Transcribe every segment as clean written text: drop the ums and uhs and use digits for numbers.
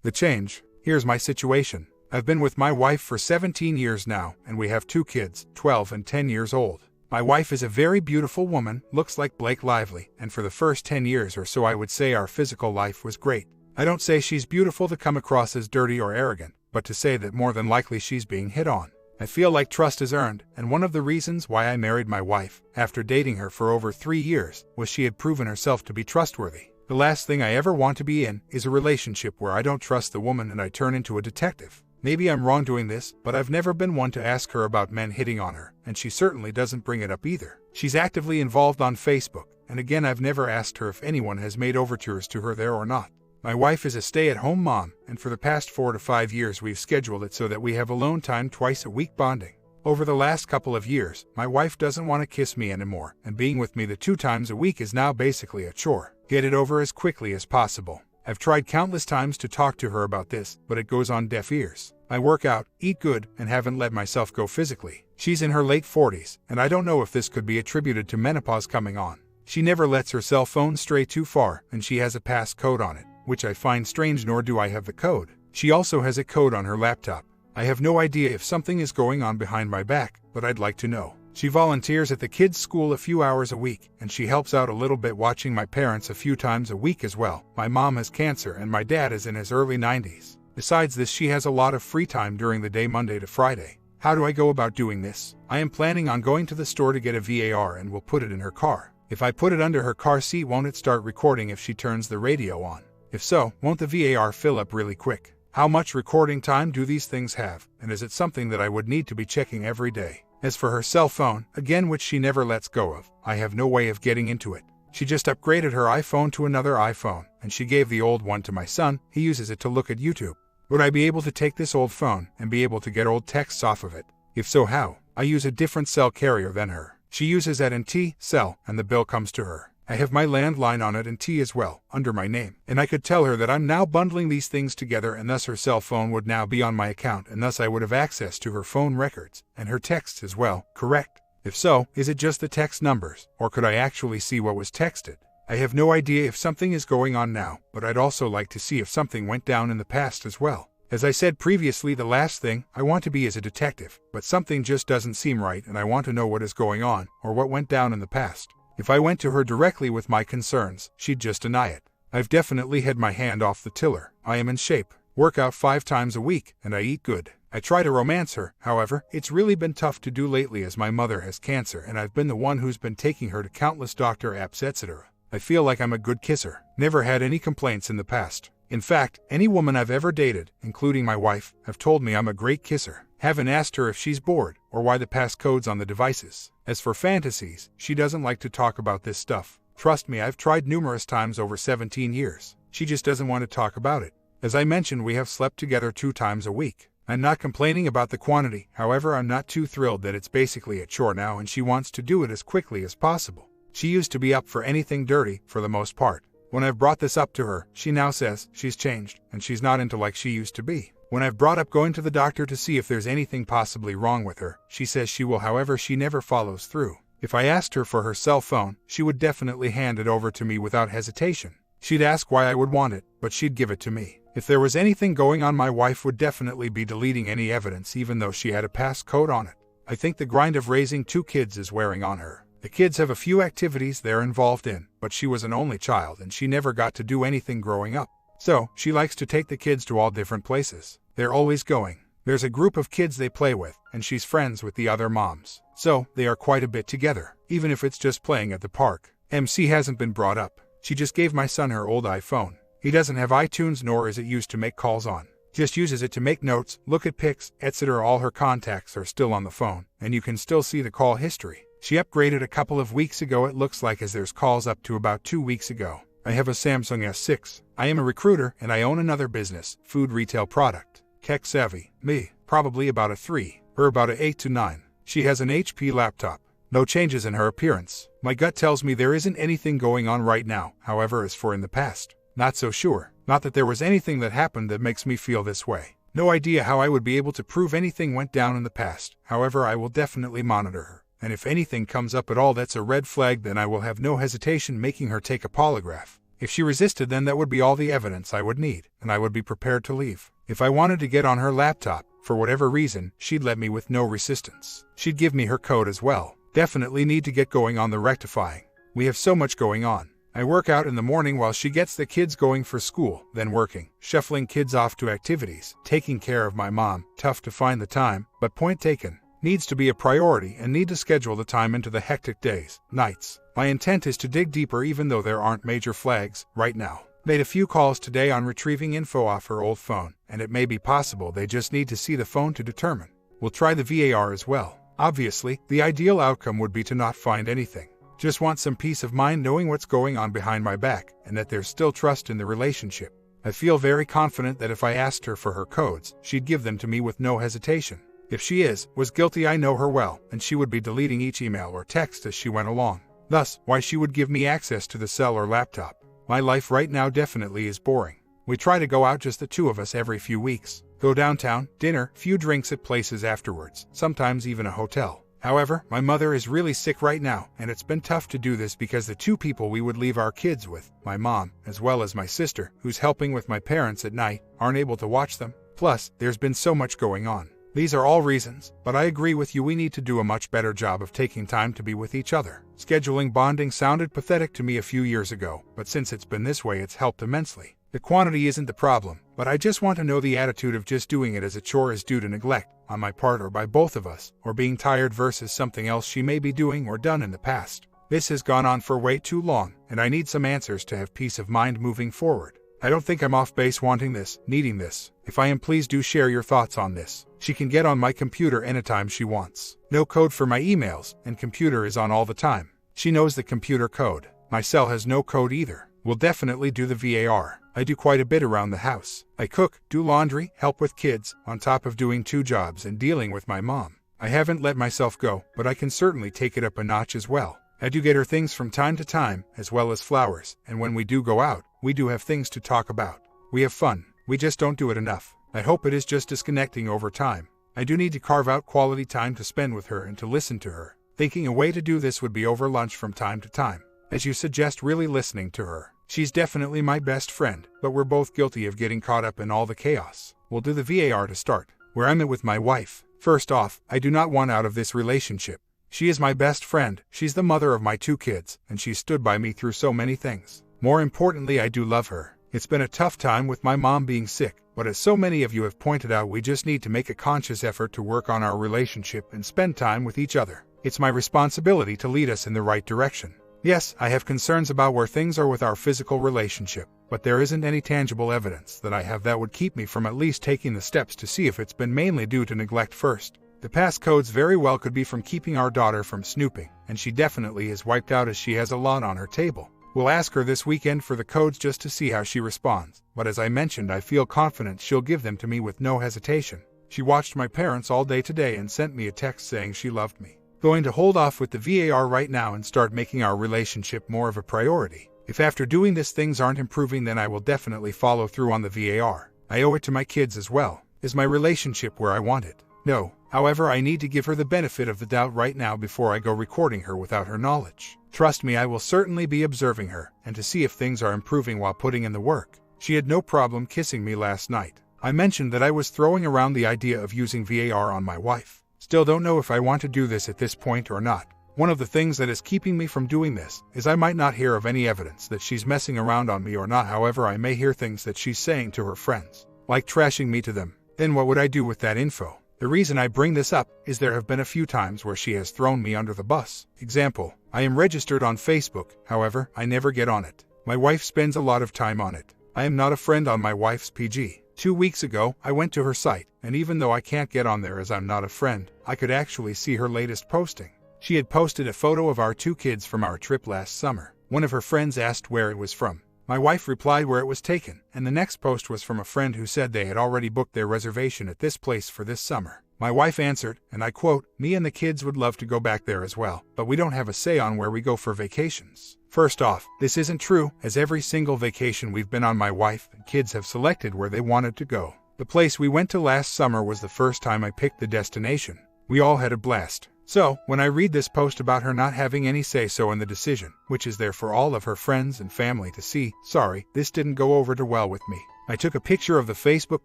The change. Here's my situation. I've been with my wife for 17 years now, and we have 2 kids, 12 and 10 years old. My wife is a very beautiful woman, looks like Blake Lively, and for the first 10 years or so I would say our physical life was great. I don't say she's beautiful to come across as dirty or arrogant, but to say that more than likely she's being hit on. I feel like trust is earned, and one of the reasons why I married my wife, after dating her for over 3 years, was she had proven herself to be trustworthy. The last thing I ever want to be in is a relationship where I don't trust the woman and I turn into a detective. Maybe I'm wrong doing this, but I've never been one to ask her about men hitting on her, and she certainly doesn't bring it up either. She's actively involved on Facebook, and again I've never asked her if anyone has made overtures to her there or not. My wife is a stay-at-home mom, and for the past 4 to 5 years we've scheduled it so that we have alone time twice a week bonding. Over the last couple of years, my wife doesn't want to kiss me anymore, and being with me the 2 times a week is now basically a chore. Get it over as quickly as possible. I've tried countless times to talk to her about this, but it goes on deaf ears. I work out, eat good, and haven't let myself go physically. She's in her late 40s, and I don't know if this could be attributed to menopause coming on. She never lets her cell phone stray too far, and she has a passcode on it, which I find strange, nor do I have the code. She also has a code on her laptop. I have no idea if something is going on behind my back, but I'd like to know. She volunteers at the kids' school a few hours a week, and she helps out a little bit watching my parents a few times a week as well. My mom has cancer and my dad is in his early 90s. Besides this, she has a lot of free time during the day Monday to Friday. How do I go about doing this? I am planning on going to the store to get a VAR and will put it in her car. If I put it under her car seat, won't it start recording if she turns the radio on? If so, won't the VAR fill up really quick? How much recording time do these things have, and is it something that I would need to be checking every day? As for her cell phone, again which she never lets go of, I have no way of getting into it. She just upgraded her iPhone to another iPhone, and she gave the old one to my son. He uses it to look at YouTube. Would I be able to take this old phone and be able to get old texts off of it? If so, how? I use a different cell carrier than her. She uses AT&T cell, and the bill comes to her. I have my landline on AT&T as well, under my name, and I could tell her that I'm now bundling these things together, and thus her cell phone would now be on my account, and thus I would have access to her phone records, and her texts as well, correct? If so, is it just the text numbers, or could I actually see what was texted? I have no idea if something is going on now, but I'd also like to see if something went down in the past as well. As I said previously, the last thing I want to be is a detective, but something just doesn't seem right and I want to know what is going on, or what went down in the past. If I went to her directly with my concerns, she'd just deny it. I've definitely had my hand off the tiller. I am in shape, work out 5 times a week, and I eat good. I try to romance her, however, it's really been tough to do lately as my mother has cancer and I've been the one who's been taking her to countless doctor apps, etc. I feel like I'm a good kisser. Never had any complaints in the past. In fact, any woman I've ever dated, including my wife, have told me I'm a great kisser. Haven't asked her if she's bored, or why the passcode's on the devices. As for fantasies, she doesn't like to talk about this stuff. Trust me, I've tried numerous times over 17 years. She just doesn't want to talk about it. As I mentioned, we have slept together 2 times a week. I'm not complaining about the quantity, however I'm not too thrilled that it's basically a chore now and she wants to do it as quickly as possible. She used to be up for anything dirty, for the most part. When I've brought this up to her, she now says she's changed, and she's not into like she used to be. When I've brought up going to the doctor to see if there's anything possibly wrong with her, she says she will, however she never follows through. If I asked her for her cell phone, she would definitely hand it over to me without hesitation. She'd ask why I would want it, but she'd give it to me. If there was anything going on, my wife would definitely be deleting any evidence even though she had a passcode on it. I think the grind of raising 2 kids is wearing on her. The kids have a few activities they're involved in, but she was an only child and she never got to do anything growing up. So, she likes to take the kids to all different places. They're always going. There's a group of kids they play with, and she's friends with the other moms. So, they are quite a bit together, even if it's just playing at the park. MC hasn't been brought up. She just gave my son her old iPhone. He doesn't have iTunes, nor is it used to make calls on. Just uses it to make notes, look at pics, etc. All her contacts are still on the phone, and you can still see the call history. She upgraded a couple of weeks ago, it looks like, as there's calls up to about 2 weeks ago. I have a Samsung S6. I am a recruiter and I own another business, food retail product. Tech savvy, me, probably about a 3, her about a 8 to 9. She has an HP laptop. No changes in her appearance. My gut tells me there isn't anything going on right now, however as for in the past, not so sure. Not that there was anything that happened that makes me feel this way. No idea how I would be able to prove anything went down in the past, however I will definitely monitor her. And if anything comes up at all that's a red flag, then I will have no hesitation making her take a polygraph. If she resisted, then that would be all the evidence I would need, and I would be prepared to leave. If I wanted to get on her laptop, for whatever reason, she'd let me with no resistance. She'd give me her code as well. Definitely need to get going on the rectifying. We have so much going on. I work out in the morning while she gets the kids going for school, then working, shuffling kids off to activities, taking care of my mom. Tough to find the time, but point taken. Needs to be a priority and need to schedule the time into the hectic days, nights. My intent is to dig deeper even though there aren't major flags right now. Made a few calls today on retrieving info off her old phone, and it may be possible they just need to see the phone to determine. We'll try the VAR as well. Obviously, the ideal outcome would be to not find anything. Just want some peace of mind knowing what's going on behind my back, and that there's still trust in the relationship. I feel very confident that if I asked her for her codes, she'd give them to me with no hesitation. If she was guilty, I know her well, and she would be deleting each email or text as she went along. Thus, why she would give me access to the cell or laptop. My life right now definitely is boring. We try to go out, just the two of us, every few weeks. Go downtown, dinner, few drinks at places afterwards, sometimes even a hotel. However, my mother is really sick right now, and it's been tough to do this because the two people we would leave our kids with, my mom, as well as my sister, who's helping with my parents at night, aren't able to watch them. Plus, there's been so much going on. These are all reasons, but I agree with you, we need to do a much better job of taking time to be with each other. Scheduling bonding sounded pathetic to me a few years ago, but since it's been this way, it's helped immensely. The quantity isn't the problem, but I just want to know the attitude of just doing it as a chore is due to neglect, on my part or by both of us, or being tired versus something else she may be doing or done in the past. This has gone on for way too long, and I need some answers to have peace of mind moving forward. I don't think I'm off base wanting this, needing this. If I am, please do share your thoughts on this. She can get on my computer anytime she wants. No code for my emails, and computer is on all the time. She knows the computer code. My cell has no code either. We'll definitely do the VAR. I do quite a bit around the house. I cook, do laundry, help with kids, on top of doing 2 jobs and dealing with my mom. I haven't let myself go, but I can certainly take it up a notch as well. I do get her things from time to time, as well as flowers, and when we do go out, we do have things to talk about. We have fun. We just don't do it enough. I hope it is just disconnecting over time. I do need to carve out quality time to spend with her and to listen to her. Thinking a way to do this would be over lunch from time to time. As you suggest, really listening to her. She's definitely my best friend, but we're both guilty of getting caught up in all the chaos. We'll do the VAR to start. Where I'm at with my wife. First off, I do not want out of this relationship. She is my best friend, she's the mother of my 2 kids, and she stood by me through so many things. More importantly, I do love her. It's been a tough time with my mom being sick, but as so many of you have pointed out, we just need to make a conscious effort to work on our relationship and spend time with each other. It's my responsibility to lead us in the right direction. Yes, I have concerns about where things are with our physical relationship, but there isn't any tangible evidence that I have that would keep me from at least taking the steps to see if it's been mainly due to neglect first. The passcodes very well could be from keeping our daughter from snooping, and she definitely is wiped out as she has a lot on her table. We'll ask her this weekend for the codes just to see how she responds, but as I mentioned, I feel confident she'll give them to me with no hesitation. She watched my parents all day today and sent me a text saying she loved me. Going to hold off with the VAR right now and start making our relationship more of a priority. If after doing this things aren't improving, then I will definitely follow through on the VAR. I owe it to my kids as well. Is my relationship where I want it? No. However, I need to give her the benefit of the doubt right now before I go recording her without her knowledge. Trust me, I will certainly be observing her, and to see if things are improving while putting in the work. She had no problem kissing me last night. I mentioned that I was throwing around the idea of using VAR on my wife. Still don't know if I want to do this at this point or not. One of the things that is keeping me from doing this is I might not hear of any evidence that she's messing around on me or not. However, I may hear things that she's saying to her friends, like trashing me to them. Then what would I do with that info? The reason I bring this up is there have been a few times where she has thrown me under the bus. Example, I am registered on Facebook, however, I never get on it. My wife spends a lot of time on it. I am not a friend on my wife's PG. 2 weeks ago, I went to her site, and even though I can't get on there as I'm not a friend, I could actually see her latest posting. She had posted a photo of our 2 kids from our trip last summer. One of her friends asked where it was from. My wife replied where it was taken, and the next post was from a friend who said they had already booked their reservation at this place for this summer. My wife answered, and I quote, "Me and the kids would love to go back there as well, but we don't have a say on where we go for vacations." First off, this isn't true, as every single vacation we've been on, my wife and kids have selected where they wanted to go. The place we went to last summer was the first time I picked the destination. We all had a blast. So, when I read this post about her not having any say-so in the decision, which is there for all of her friends and family to see, sorry, this didn't go over too well with me. I took a picture of the Facebook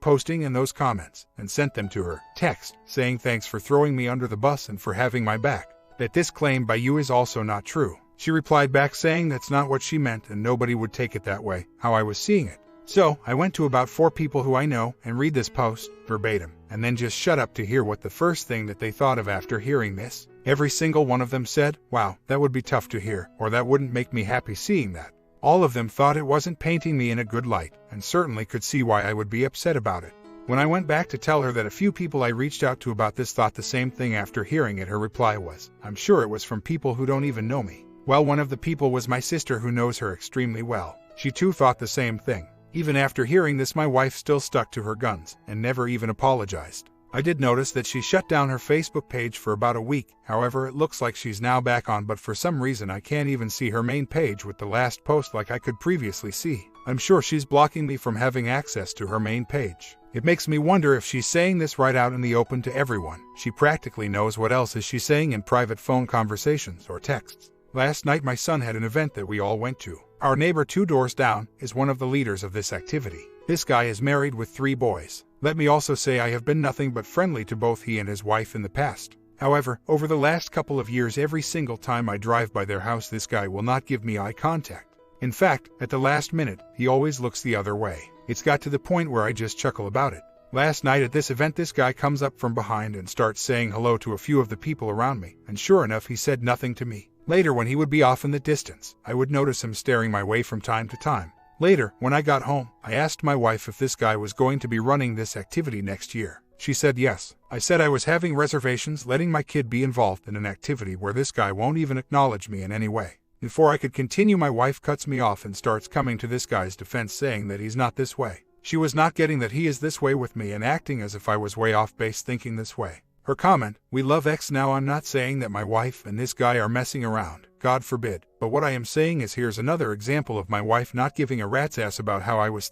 posting and those comments, and sent them to her, text, saying thanks for throwing me under the bus and for having my back. That this claim by you is also not true. She replied back saying that's not what she meant and nobody would take it that way, how I was seeing it. So, I went to about 4 people who I know and read this post, verbatim, and then just shut up to hear what the first thing that they thought of after hearing this. Every single one of them said, wow, that would be tough to hear, or that wouldn't make me happy seeing that. All of them thought it wasn't painting me in a good light, and certainly could see why I would be upset about it. When I went back to tell her that a few people I reached out to about this thought the same thing after hearing it, her reply was, I'm sure it was from people who don't even know me. Well, one of the people was my sister who knows her extremely well. She too thought the same thing. Even after hearing this, my wife still stuck to her guns and never even apologized. I did notice that she shut down her Facebook page for about a week, however it looks like she's now back on, but for some reason I can't even see her main page with the last post like I could previously see. I'm sure she's blocking me from having access to her main page. It makes me wonder if she's saying this right out in the open to everyone. She practically knows what else is she saying in private phone conversations or texts. Last night my son had an event that we all went to. Our neighbor 2 doors down is one of the leaders of this activity. This guy is married with 3 boys. Let me also say I have been nothing but friendly to both he and his wife in the past. However, over the last couple of years, every single time I drive by their house, this guy will not give me eye contact. In fact, at the last minute, he always looks the other way. It's got to the point where I just chuckle about it. Last night at this event, this guy comes up from behind and starts saying hello to a few of the people around me, and sure enough, he said nothing to me. Later, when he would be off in the distance, I would notice him staring my way from time to time. Later, when I got home, I asked my wife if this guy was going to be running this activity next year. She said yes. I said I was having reservations letting my kid be involved in an activity where this guy won't even acknowledge me in any way. Before I could continue, my wife cuts me off and starts coming to this guy's defense, saying that he's not this way. She was not getting that he is this way with me and acting as if I was way off base thinking this way. Her comment, we love X. Now I'm not saying that my wife and this guy are messing around, God forbid, but what I am saying is here's another example of my wife not giving a rat's ass about how I was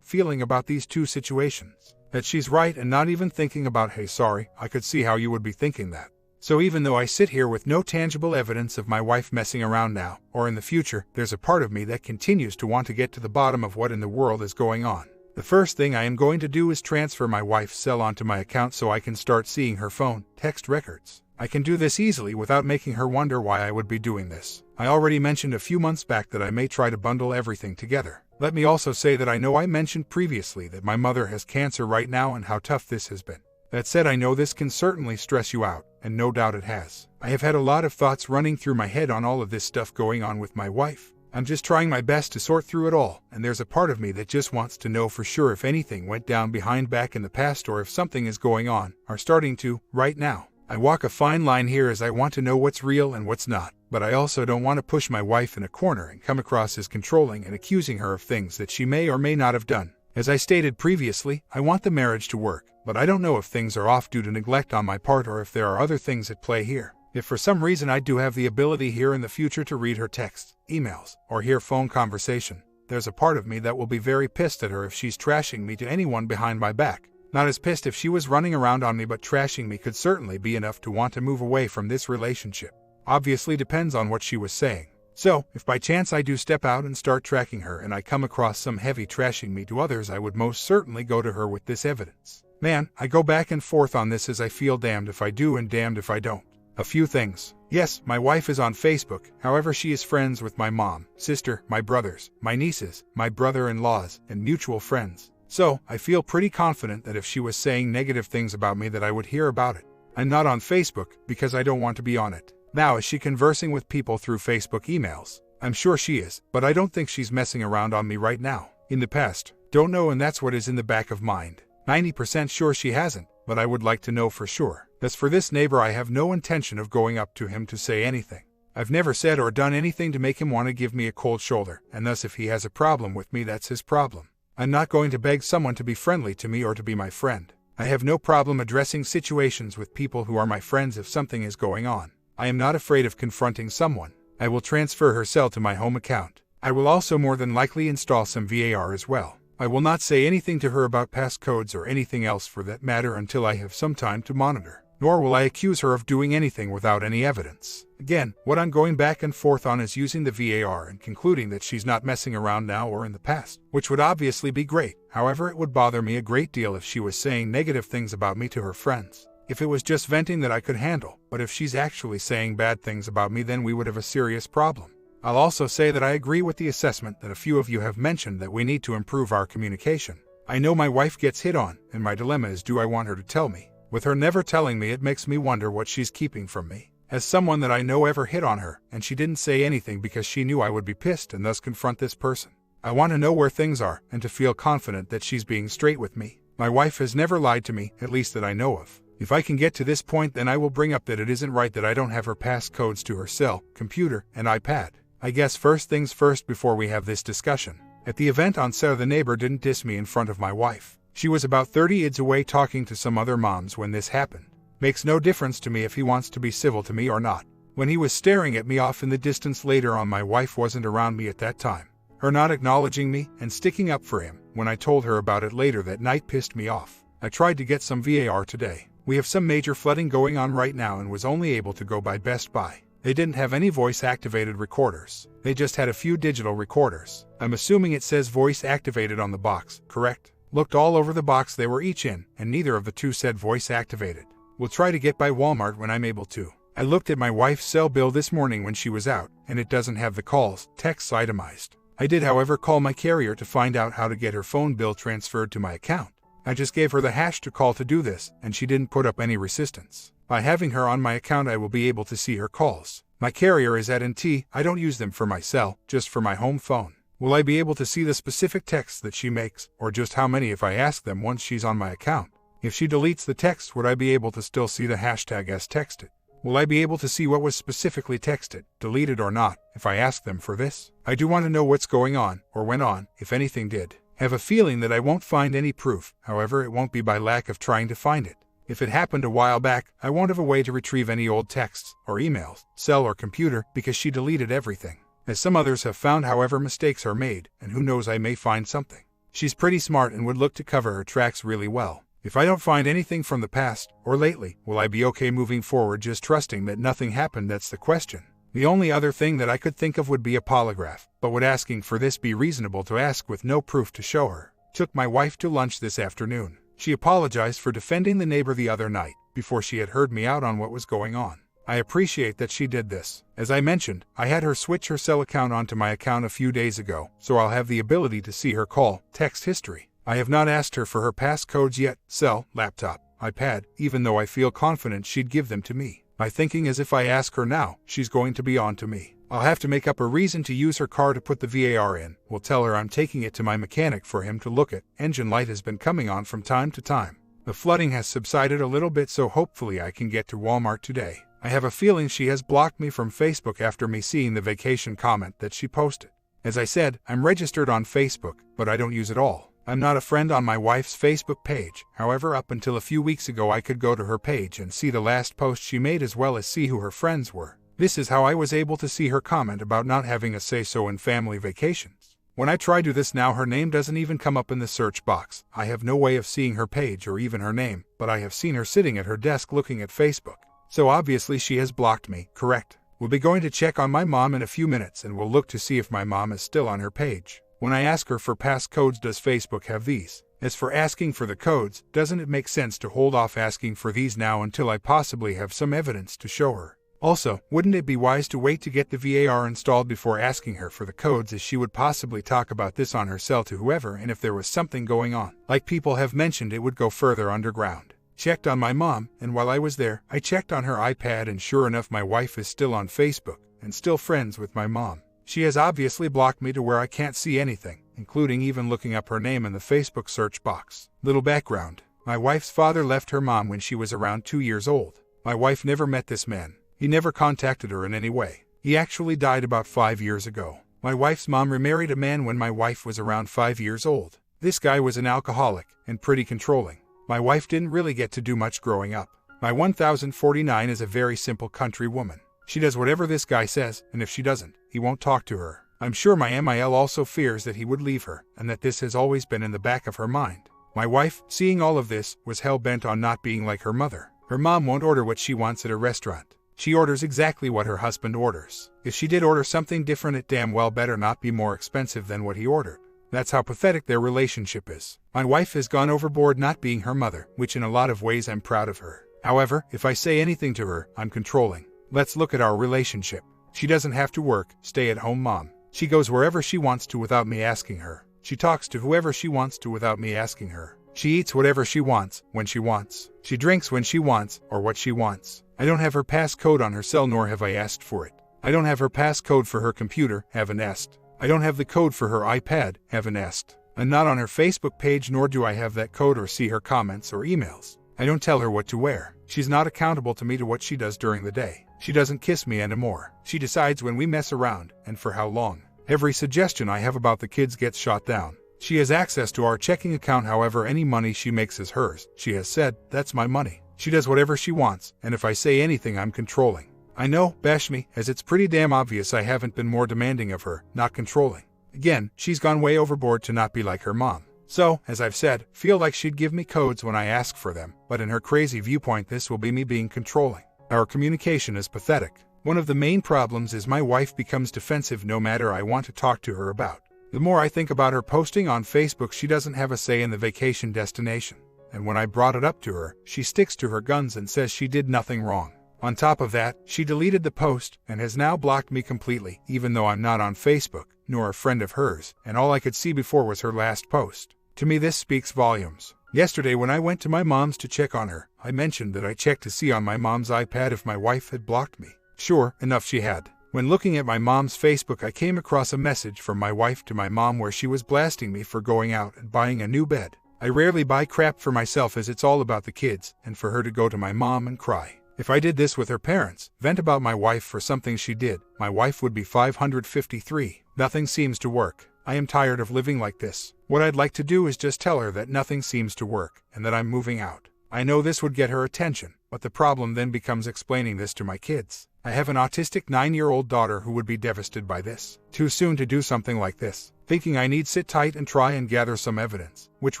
feeling about these 2 situations. That she's right and not even thinking about, hey sorry, I could see how you would be thinking that. So even though I sit here with no tangible evidence of my wife messing around now, or in the future, there's a part of me that continues to want to get to the bottom of what in the world is going on. The first thing I am going to do is transfer my wife's cell onto my account so I can start seeing her phone, text records. I can do this easily without making her wonder why I would be doing this. I already mentioned a few months back that I may try to bundle everything together. Let me also say that I know I mentioned previously that my mother has cancer right now and how tough this has been. That said, I know this can certainly stress you out, and no doubt it has. I have had a lot of thoughts running through my head on all of this stuff going on with my wife. I'm just trying my best to sort through it all, and there's a part of me that just wants to know for sure if anything went down behind back in the past or if something is going on, or starting to, right now. I walk a fine line here as I want to know what's real and what's not, but I also don't want to push my wife in a corner and come across as controlling and accusing her of things that she may or may not have done. As I stated previously, I want the marriage to work, but I don't know if things are off due to neglect on my part or if there are other things at play here. If for some reason I do have the ability here in the future to read her texts, emails, or hear phone conversation, there's a part of me that will be very pissed at her if she's trashing me to anyone behind my back. Not as pissed if she was running around on me, but trashing me could certainly be enough to want to move away from this relationship. Obviously depends on what she was saying. So, if by chance I do step out and start tracking her and I come across some heavy trashing me to others, I would most certainly go to her with this evidence. Man, I go back and forth on this as I feel damned if I do and damned if I don't. A few things. Yes, my wife is on Facebook, however she is friends with my mom, sister, my brothers, my nieces, my brother-in-laws, and mutual friends. So, I feel pretty confident that if she was saying negative things about me that I would hear about it. I'm not on Facebook because I don't want to be on it. Now, is she conversing with people through Facebook emails? I'm sure she is, but I don't think she's messing around on me right now. In the past, don't know, and that's what is in the back of mind. 90% sure she hasn't, but I would like to know for sure. As for this neighbor, I have no intention of going up to him to say anything. I've never said or done anything to make him want to give me a cold shoulder, and thus if he has a problem with me, that's his problem. I'm not going to beg someone to be friendly to me or to be my friend. I have no problem addressing situations with people who are my friends if something is going on. I am not afraid of confronting someone. I will transfer her cell to my home account. I will also more than likely install some VAR as well. I will not say anything to her about passcodes or anything else for that matter until I have some time to monitor. nor will I accuse her of doing anything without any evidence. Again, what I'm going back and forth on is using the VAR and concluding that she's not messing around now or in the past, which would obviously be great. However, it would bother me a great deal if she was saying negative things about me to her friends. If it was just venting, that I could handle, but if she's actually saying bad things about me, then we would have a serious problem. I'll also say that I agree with the assessment that a few of you have mentioned, that we need to improve our communication. I know my wife gets hit on, and my dilemma is, do I want her to tell me? With her never telling me, it makes me wonder what she's keeping from me. As someone that I know ever hit on her, and she didn't say anything because she knew I would be pissed and thus confront this person. I want to know where things are, and to feel confident that she's being straight with me. My wife has never lied to me, at least that I know of. If I can get to this point, then I will bring up that it isn't right that I don't have her passcodes to her cell, computer, and iPad. I guess first things first before we have this discussion. At the event on Saturday, the neighbor didn't diss me in front of my wife. She was about 30 yards away talking to some other moms when this happened. Makes no difference to me if he wants to be civil to me or not. When he was staring at me off in the distance later on, my wife wasn't around me at that time. Her not acknowledging me and sticking up for him when I told her about it later that night pissed me off. I tried to get some VAR today. We have some major flooding going on right now and was only able to go by Best Buy. They didn't have any voice-activated recorders. They just had a few digital recorders. I'm assuming it says voice-activated on the box, correct? Looked all over the box they were each in, and neither of the two said voice-activated. We'll try to get by Walmart when I'm able to. I looked at my wife's cell bill this morning when she was out, and it doesn't have the calls, texts itemized. I did, however, call my carrier to find out how to get her phone bill transferred to my account. I just gave her the hash to call to do this, and she didn't put up any resistance. By having her on my account, I will be able to see her calls. My carrier is AT&T. I don't use them for my cell, just for my home phone. Will I be able to see the specific texts that she makes, or just how many if I ask them once she's on my account? If she deletes the text, would I be able to still see the hashtag as texted? Will I be able to see what was specifically texted, deleted or not, if I ask them for this? I do want to know what's going on, or went on, if anything did. Have a feeling that I won't find any proof, however it won't be by lack of trying to find it. If it happened a while back, I won't have a way to retrieve any old texts, or emails, cell or computer, because she deleted everything. As some others have found, however, mistakes are made, and who knows, I may find something. She's pretty smart and would look to cover her tracks really well. If I don't find anything from the past, or lately, will I be okay moving forward, just trusting that nothing happened? That's the question. The only other thing that I could think of would be a polygraph, but would asking for this be reasonable to ask with no proof to show her? Took my wife to lunch this afternoon. She apologized for defending the neighbor the other night, before she had heard me out on what was going on. I appreciate that she did this. As I mentioned, I had her switch her cell account onto my account a few days ago, so I'll have the ability to see her call, text history. I have not asked her for her passcodes yet, cell, laptop, iPad, even though I feel confident she'd give them to me. My thinking is if I ask her now, she's going to be on to me. I'll have to make up a reason to use her car to put the VAR in. We'll tell her I'm taking it to my mechanic for him to look at. Engine light has been coming on from time to time. The flooding has subsided a little bit, so hopefully I can get to Walmart today. I have a feeling she has blocked me from Facebook after me seeing the vacation comment that she posted. As I said, I'm registered on Facebook, but I don't use it all. I'm not a friend on my wife's Facebook page. However, up until a few weeks ago, I could go to her page and see the last post she made, as well as see who her friends were. This is how I was able to see her comment about not having a say-so in family vacations. When I try to do this now, her name doesn't even come up in the search box. I have no way of seeing her page or even her name, but I have seen her sitting at her desk looking at Facebook. So obviously she has blocked me, correct? We'll be going to check on my mom in a few minutes, and we'll look to see if my mom is still on her page. When I ask her for passcodes, does Facebook have these? As for asking for the codes, doesn't it make sense to hold off asking for these now until I possibly have some evidence to show her? Also, wouldn't it be wise to wait to get the VAR installed before asking her for the codes, as she would possibly talk about this on her cell to whoever, and if there was something going on, like people have mentioned, it would go further underground. Checked on my mom, and while I was there, I checked on her iPad, and sure enough, my wife is still on Facebook, and still friends with my mom. She has obviously blocked me to where I can't see anything, including even looking up her name in the Facebook search box. Little background. My wife's father left her mom when she was around 2 years old. My wife never met this man. He never contacted her in any way. He actually died about 5 years ago. My wife's mom remarried a man when my wife was around 5 years old. This guy was an alcoholic and pretty controlling. My wife didn't really get to do much growing up. My 1049 is a very simple country woman. She does whatever this guy says, and if she doesn't, he won't talk to her. I'm sure my MIL also fears that he would leave her, and that this has always been in the back of her mind. My wife, seeing all of this, was hell-bent on not being like her mother. Her mom won't order what she wants at a restaurant. She orders exactly what her husband orders. If she did order something different, it damn well better not be more expensive than what he ordered. That's how pathetic their relationship is. My wife has gone overboard not being her mother, which in a lot of ways I'm proud of her. However, if I say anything to her, I'm controlling. Let's look at our relationship. She doesn't have to work, stay-at-home mom. She goes wherever she wants to without me asking her. She talks to whoever she wants to without me asking her. She eats whatever she wants, when she wants. She drinks when she wants, or what she wants. I don't have her passcode on her cell, nor have I asked for it. I don't have her passcode for her computer, haven't asked. I don't have the code for her iPad, haven't asked. I'm not on her Facebook page, nor do I have that code or see her comments or emails. I don't tell her what to wear. She's not accountable to me to what she does during the day. She doesn't kiss me anymore. She decides when we mess around, and for how long. Every suggestion I have about the kids gets shot down. She has access to our checking account, however any money she makes is hers. She has said, that's my money. She does whatever she wants, and if I say anything, I'm controlling. I know, bash me, as it's pretty damn obvious I haven't been more demanding of her, not controlling. Again, she's gone way overboard to not be like her mom. So, as I've said, feel like she'd give me codes when I ask for them, but in her crazy viewpoint this will be me being controlling. Our communication is pathetic. One of the main problems is my wife becomes defensive no matter I want to talk to her about. The more I think about her posting on Facebook, she doesn't have a say in the vacation destination. And when I brought it up to her, she sticks to her guns and says she did nothing wrong. On top of that, she deleted the post and has now blocked me completely, even though I'm not on Facebook, nor a friend of hers, and all I could see before was her last post. To me this speaks volumes. Yesterday when I went to my mom's to check on her, I mentioned that I checked to see on my mom's iPad if my wife had blocked me. Sure enough, she had. When looking at my mom's Facebook, I came across a message from my wife to my mom where she was blasting me for going out and buying a new bed. I rarely buy crap for myself as it's all about the kids, and for her to go to my mom and cry. If I did this with her parents, vent about my wife for something she did, my wife would be 553. Nothing seems to work. I am tired of living like this. What I'd like to do is just tell her that nothing seems to work, and that I'm moving out. I know this would get her attention, but the problem then becomes explaining this to my kids. I have an autistic 9-year-old daughter who would be devastated by this. Too soon to do something like this. Thinking I need sit tight and try and gather some evidence, which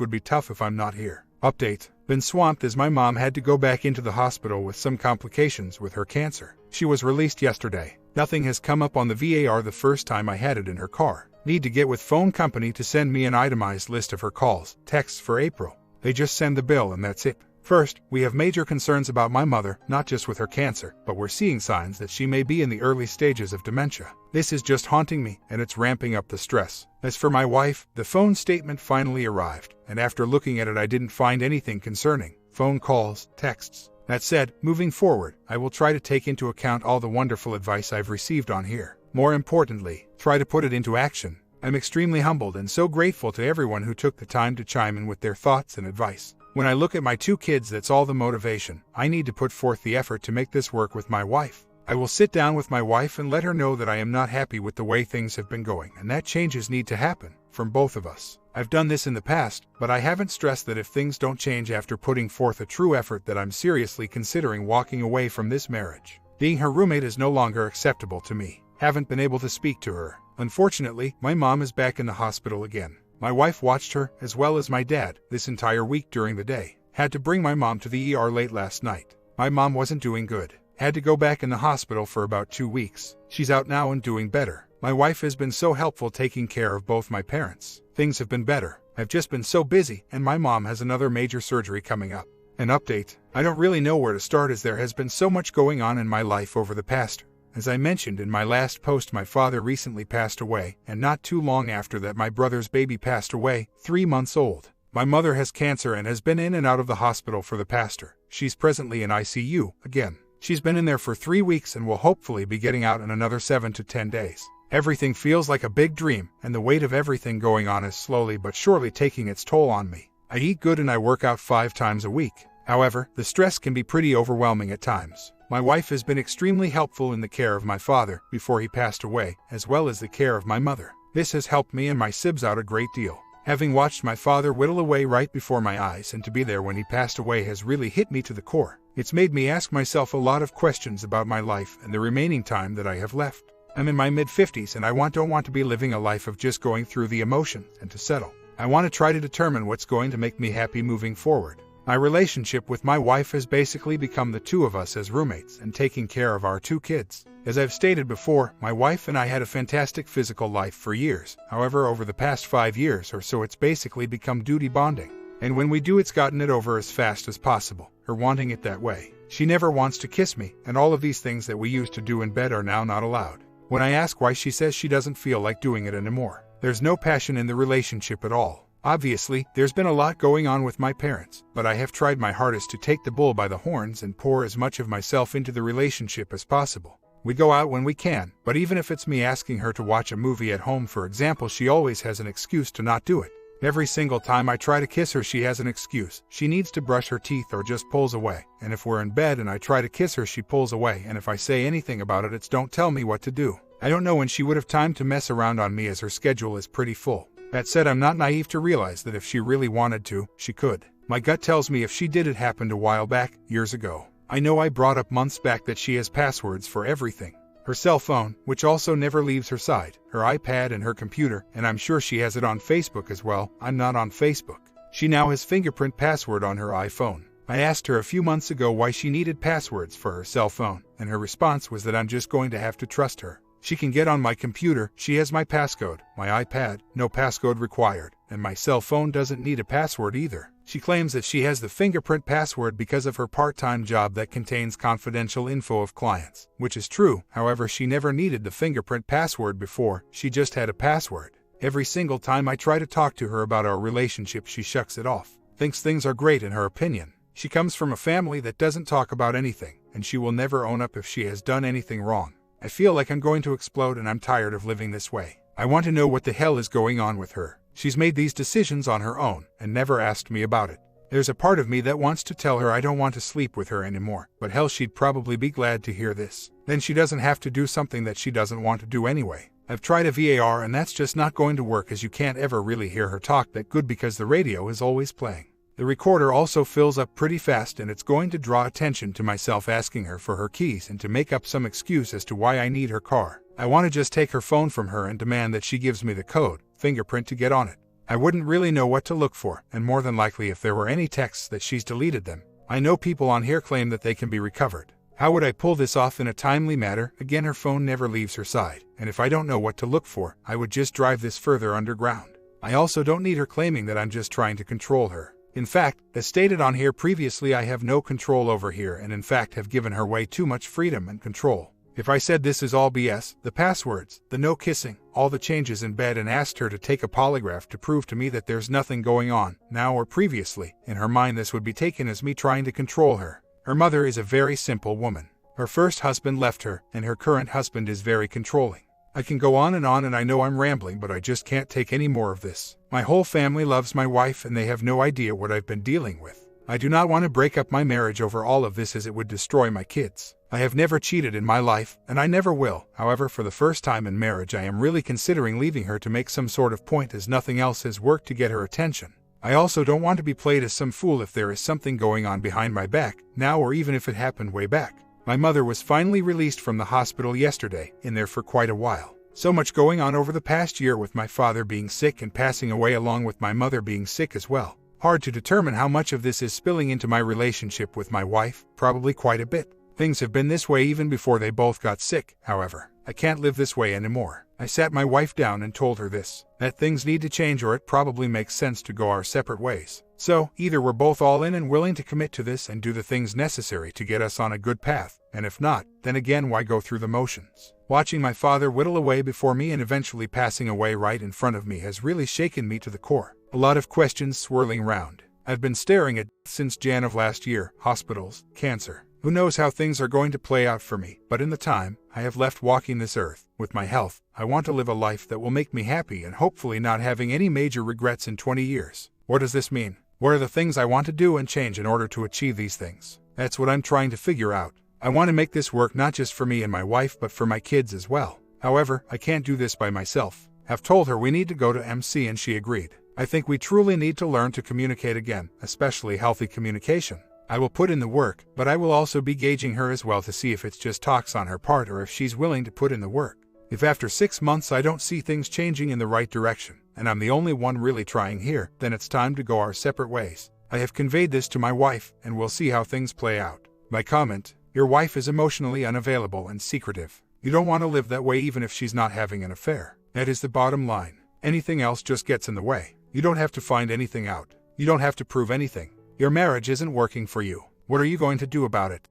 would be tough if I'm not here. Update. Been swamped as my mom had to go back into the hospital with some complications with her cancer. She was released yesterday. Nothing has come up on the VAR the first time I had it in her car. Need to get with phone company to send me an itemized list of her calls, texts for April. They just send the bill and that's it. First, we have major concerns about my mother, not just with her cancer, but we're seeing signs that she may be in the early stages of dementia. This is just haunting me, and it's ramping up the stress. As for my wife, the phone statement finally arrived, and after looking at it I didn't find anything concerning phone calls, texts. That said, moving forward, I will try to take into account all the wonderful advice I've received on here. More importantly, try to put it into action. I'm extremely humbled and so grateful to everyone who took the time to chime in with their thoughts and advice. When I look at my 2 kids, that's all the motivation. I need to put forth the effort to make this work with my wife. I will sit down with my wife and let her know that I am not happy with the way things have been going and that changes need to happen, from both of us. I've done this in the past, but I haven't stressed that if things don't change after putting forth a true effort that I'm seriously considering walking away from this marriage. Being her roommate is no longer acceptable to me. Haven't been able to speak to her. Unfortunately, my mom is back in the hospital again. My wife watched her, as well as my dad, this entire week during the day. Had to bring my mom to the ER late last night. My mom wasn't doing good. Had to go back in the hospital for about 2 weeks. She's out now and doing better. My wife has been so helpful taking care of both my parents. Things have been better. I've just been so busy, and my mom has another major surgery coming up. An update. I don't really know where to start as there has been so much going on in my life over the past. As I mentioned in my last post, my father recently passed away, and not too long after that my brother's baby passed away, 3 months old. My mother has cancer and has been in and out of the hospital for the past year. She's presently in ICU, again. She's been in there for 3 weeks and will hopefully be getting out in another 7 to 10 days. Everything feels like a big dream, and the weight of everything going on is slowly but surely taking its toll on me. I eat good and I work out 5 times a week. However, the stress can be pretty overwhelming at times. My wife has been extremely helpful in the care of my father before he passed away, as well as the care of my mother. This has helped me and my sibs out a great deal. Having watched my father whittle away right before my eyes and to be there when he passed away has really hit me to the core. It's made me ask myself a lot of questions about my life and the remaining time that I have left. I'm in my mid-50s and I don't want to be living a life of just going through the emotions and to settle. I want to try to determine what's going to make me happy moving forward. My relationship with my wife has basically become the two of us as roommates and taking care of our 2 kids. As I've stated before, my wife and I had a fantastic physical life for years. However, over the past 5 years or so, it's basically become duty bonding. And when we do, it's gotten it over as fast as possible, her wanting it that way. She never wants to kiss me, and all of these things that we used to do in bed are now not allowed. When I ask why, she says she doesn't feel like doing it anymore. There's no passion in the relationship at all. Obviously, there's been a lot going on with my parents, but I have tried my hardest to take the bull by the horns and pour as much of myself into the relationship as possible. We go out when we can, but even if it's me asking her to watch a movie at home, for example, she always has an excuse to not do it. Every single time I try to kiss her, she has an excuse. She needs to brush her teeth or just pulls away. And if we're in bed and I try to kiss her, she pulls away. And if I say anything about it, it's don't tell me what to do. I don't know when she would have time to mess around on me, as her schedule is pretty full. That said, I'm not naive to realize that if she really wanted to, she could. My gut tells me if she did, it happened a while back, years ago. I know I brought up months back that she has passwords for everything. Her cell phone, which also never leaves her side, her iPad and her computer, and I'm sure she has it on Facebook as well. I'm not on Facebook. She now has fingerprint password on her iPhone. I asked her a few months ago why she needed passwords for her cell phone, and her response was that I'm just going to have to trust her. She can get on my computer, she has my passcode, my iPad, no passcode required, and my cell phone doesn't need a password either. She claims that she has the fingerprint password because of her part-time job that contains confidential info of clients, which is true. However, she never needed the fingerprint password before, she just had a password. Every single time I try to talk to her about our relationship, she shucks it off, thinks things are great in her opinion. She comes from a family that doesn't talk about anything, and she will never own up if she has done anything wrong. I feel like I'm going to explode, and I'm tired of living this way. I want to know what the hell is going on with her. She's made these decisions on her own and never asked me about it. There's a part of me that wants to tell her I don't want to sleep with her anymore, but hell, she'd probably be glad to hear this. Then she doesn't have to do something that she doesn't want to do anyway. I've tried a VAR, and that's just not going to work, as you can't ever really hear her talk that good because the radio is always playing. The recorder also fills up pretty fast, and it's going to draw attention to myself asking her for her keys and to make up some excuse as to why I need her car. I want to just take her phone from her and demand that she gives me the code, fingerprint, to get on it. I wouldn't really know what to look for, and more than likely if there were any texts that she's deleted them. I know people on here claim that they can be recovered. How would I pull this off in a timely manner? Again, her phone never leaves her side, and if I don't know what to look for, I would just drive this further underground. I also don't need her claiming that I'm just trying to control her. In fact, as stated on here previously, I have no control over here, and in fact have given her way too much freedom and control. If I said this is all BS, the passwords, the no kissing, all the changes in bed, and asked her to take a polygraph to prove to me that there's nothing going on, now or previously, in her mind this would be taken as me trying to control her. Her mother is a very simple woman. Her first husband left her, and her current husband is very controlling. I can go on, and I know I'm rambling, but I just can't take any more of this. My whole family loves my wife, and they have no idea what I've been dealing with. I do not want to break up my marriage over all of this, as it would destroy my kids. I have never cheated in my life, and I never will. However, for the first time in marriage, I am really considering leaving her to make some sort of point, as nothing else has worked to get her attention. I also don't want to be played as some fool if there is something going on behind my back, now or even if it happened way back. My mother was finally released from the hospital yesterday, in there for quite a while. So much going on over the past year, with my father being sick and passing away, along with my mother being sick as well. Hard to determine how much of this is spilling into my relationship with my wife, probably quite a bit. Things have been this way even before they both got sick. However, I can't live this way anymore. I sat my wife down and told her this, that things need to change, or it probably makes sense to go our separate ways. So, either we're both all in and willing to commit to this and do the things necessary to get us on a good path, and if not, then again, why go through the motions? Watching my father whittle away before me and eventually passing away right in front of me has really shaken me to the core. A lot of questions swirling round. I've been staring at since Jan of last year, hospitals, cancer. Who knows how things are going to play out for me, but in the time I have left walking this earth, with my health, I want to live a life that will make me happy and hopefully not having any major regrets in 20 years. What does this mean? What are the things I want to do and change in order to achieve these things? That's what I'm trying to figure out. I want to make this work not just for me and my wife, but for my kids as well. However, I can't do this by myself. I've told her we need to go to MC and she agreed. I think we truly need to learn to communicate again, especially healthy communication. I will put in the work, but I will also be gauging her as well to see if it's just talks on her part or if she's willing to put in the work. If after 6 months I don't see things changing in the right direction, and I'm the only one really trying here, then it's time to go our separate ways. I have conveyed this to my wife, and we'll see how things play out. My comment: your wife is emotionally unavailable and secretive. You don't want to live that way even if she's not having an affair. That is the bottom line. Anything else just gets in the way. You don't have to find anything out. You don't have to prove anything. Your marriage isn't working for you. What are you going to do about it?